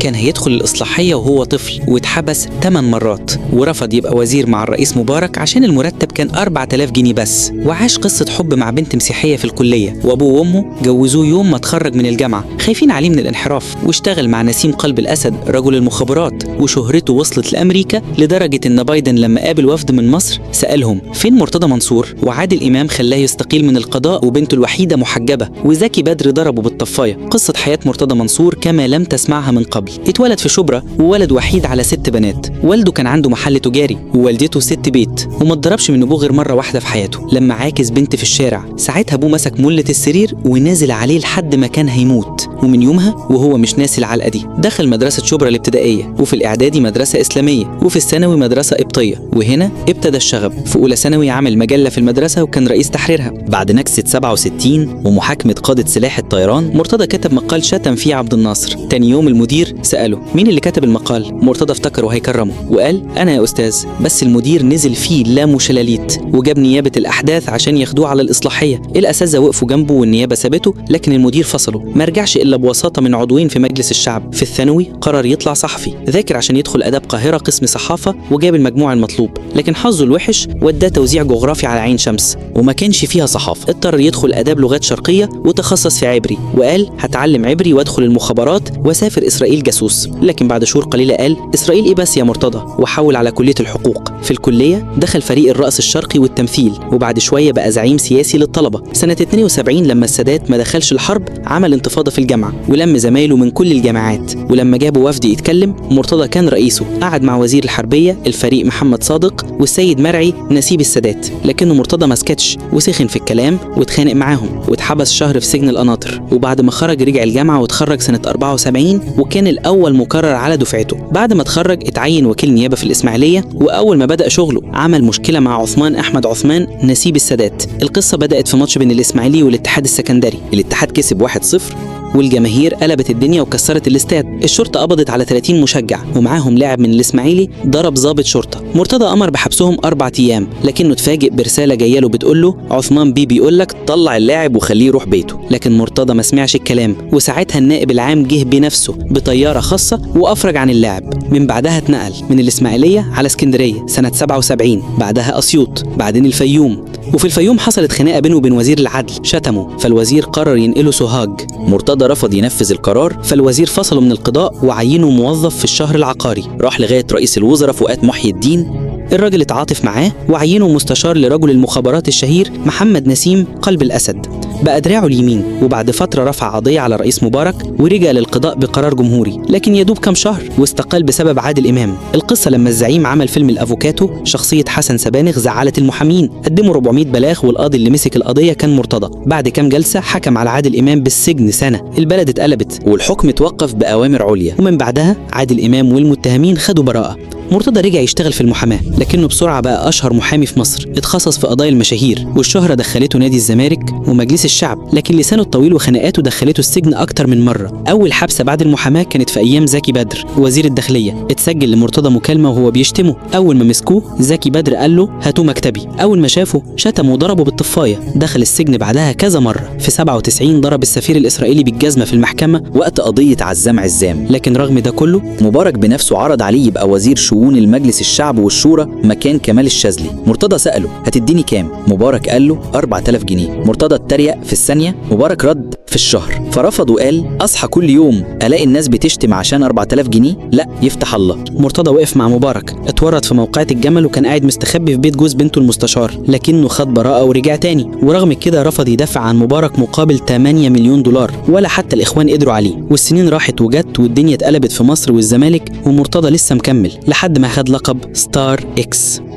كان هيدخل الإصلاحية وهو طفل واتحبس 8 مرات، ورفض يبقى وزير مع الرئيس مبارك عشان المرتب كان 4000 جنيه بس. وعاش قصة حب مع بنت مسيحية في الكلية، وأبوه وأمه جوزوه يوم ما اتخرج من الجامعة خايفين عليه من الانحراف. واشتغل مع نسيم قلب الأسد رجل المخابرات، وشهرته وصلت لأمريكا لدرجة إن بايدن لما قابل وفد من مصر سألهم فين مرتضى منصور، وعادل إمام خلاه يستقيل من القضاء وبنته الوحيدة محجبة، وزكي بدر ضربه بالطفاية. قصة حياة مرتضى منصور كما لم تسمعها من قبل. اتولد في شبرا وولد وحيد على 6 بنات. والده كان عنده محل تجاري ووالدته ست بيت، وما اتضربش من ابوه غير مرة واحدة في حياته لما عاكس بنت في الشارع. ساعتها ابوه مسك ملة السرير ونازل عليه لحد ما كان هيموت، ومن يومها وهو مش ناسي العلقة دي. دخل مدرسة شبرا الابتدائية، وفي الإعدادي مدرسة إسلامية، وفي الثانوي مدرسة قبطية. وهنا ابتدى الشغب. في أولى ثانوي عمل مجلة في المدرسة وكان رئيس تحريرها. بعد نكسة 67 ومحاكمة قادة سلاح الطيران، مرتضى كتب مقال شتم فيه عبد الناصر. تاني يوم المدير سأله مين اللي كتب المقال؟ مرتضى افتكر وهيكرمه وقال أنا يا أستاذ، بس المدير نزل فيه لام وشلاليت وجاب نيابة الأحداث عشان ياخدوه على الإصلاحية. الأساتذة وقفوا جنبه والنيابة سابته، لكن المدير فصله، ما رجعش إلا بوساطة من عضوين في مجلس الشعب. في الثانوي قرر يطلع صحفي، ذاكر عشان يدخل آداب قاهرة قسم صحافة وجاب المجموع المطلوب، لكن حظه الوحش وداه توزيع جغرافي على عين شمس وما كانش فيها صحافة. اضطر يدخل آداب لغات شرقية وتخصص في عبري، وقال هتعلم عبري وادخل المخابرات واسافر إسرائيل جاسوس. لكن بعد شهور قليلة قال إسرائيل إيه بس يا مرتضى، وحول على كلية الحقوق. في الكلية دخل فريق الرأس الشرقي والتمثيل، وبعد شوية بقى زعيم سياسي للطلبة. سنة 72 لما السادات ما دخلش الحرب عمل انتفاضة في الجامعة ولم زمايله من كل الجامعات، ولما جابوا وفد يتكلم مرتضى كان رئيسه. قعد مع وزير الحربية الفريق محمد صادق والسيد مرعي نسيب السادات، لكنه مرتضى ما سكتش وسخن في الكلام واتخانق معاهم واتحبس شهر في سجن القناطر. وبعد ما خرج رجع الجامعة واتخرج سنة 74 وكان الأول مكرر على دفعته. بعد ما اتخرج اتعين وكيل نيابة في الإسماعيلية، وأول ما بدأ شغله عمل مشكلة مع عثمان أحمد عثمان نسيب السادات. القصة بدأت في ماتش بين الإسماعيلي والاتحاد السكندري، الاتحاد كسب 1-0 والجماهير قلبت الدنيا وكسرت الاستاد. الشرطة قبضت على 30 مشجع ومعاهم لاعب من الإسماعيلي ضرب ضابط شرطة. مرتضى أمر بحبسهم 4 أيام، لكنه اتفاجئ برسالة جايه له بتقول له عثمان بيه بيقول لك طلع اللاعب وخليه يروح بيته. لكن مرتضى ما سمعش الكلام، وساعتها النائب العام جه بنفسه بطيارة خاصة وأفرج عن اللاعب. من بعدها اتنقل من الإسماعيلية على اسكندرية سنة 77، بعدها أسيوط، بعدين الفيوم. وفي الفيوم حصلت خناقة بينه وبين وزير العدل، شتمه، فالوزير قرر ينقله سوهاج. مرتضى رفض ينفذ القرار، فالوزير فصله من القضاء وعينه موظف في الشهر العقاري. راح لغاية رئيس الوزراء فؤاد محي الدين، الراجل اتعاطف معاه وعينه مستشار لرجل المخابرات الشهير محمد نسيم قلب الأسد، بقى دراعه اليمين. وبعد فترة رفع قضية على رئيس مبارك ورجع للقضاء بقرار جمهوري، لكن يدوب كام شهر واستقال بسبب عادل إمام. القصة لما الزعيم عمل فيلم الأفوكاتو، شخصية حسن سبانخ زعلت المحامين، قدموا 400 بلاغ والقاضي اللي مسك القضية كان مرتضى. بعد كام جلسة حكم على عادل إمام بالسجن سنة. البلد اتقلبت والحكم اتوقف بأوامر عليا، ومن بعدها عادل إمام والمتهمين خدوا براءة. مرتضى رجع يشتغل في المحاماة، لكنه بسرعة بقى أشهر محامي في مصر، اتخصص في قضايا المشاهير، والشهرة دخلته نادي الزمالك ومجلس الشعب، لكن لسانه الطويل وخناقاته دخلته السجن أكتر من مرة. أول حبسة بعد المحاماة كانت في أيام زكي بدر وزير الداخلية، اتسجل لمرتضى مكالمة وهو بيشتمه. أول ما مسكوه زكي بدر قال له هاتوا مكتبي، أول ما شافه شتمه وضربه بالطفاية. دخل السجن بعدها كذا مرة. في 97 ضرب السفير الإسرائيلي بالجزمة في المحكمة وقت قضية عزام عزام، لكن رغم ده كله مبارك بنفسه عرض عليه يبقى وزير شؤون المجلس الشعب والشورى مكان كمال الشاذلي. مرتضى سأله هتديني كام؟ مبارك قال له 4000 جنيه. مرتضى اتريق في الثانية، مبارك رد في الشهر، فرفض وقال أصحى كل يوم ألاقي الناس بتشتم عشان 4000 جنيه؟ لا يفتح الله. مرتضى وقف مع مبارك، اتورط في موقعة الجمل وكان قاعد مستخبي في بيت جوز بنته المستشار، لكنه خد براءة ورجع تاني، ورغم كده رفض يدافع عن مبارك مقابل 8 مليون دولار، ولا حتى الإخوان قدروا عليه. والسنين راحت وجت والدنيا اتقلبت في مصر والزمالك، ومرتضى لسه مكمل لحد ما خد لقب ستار إكس.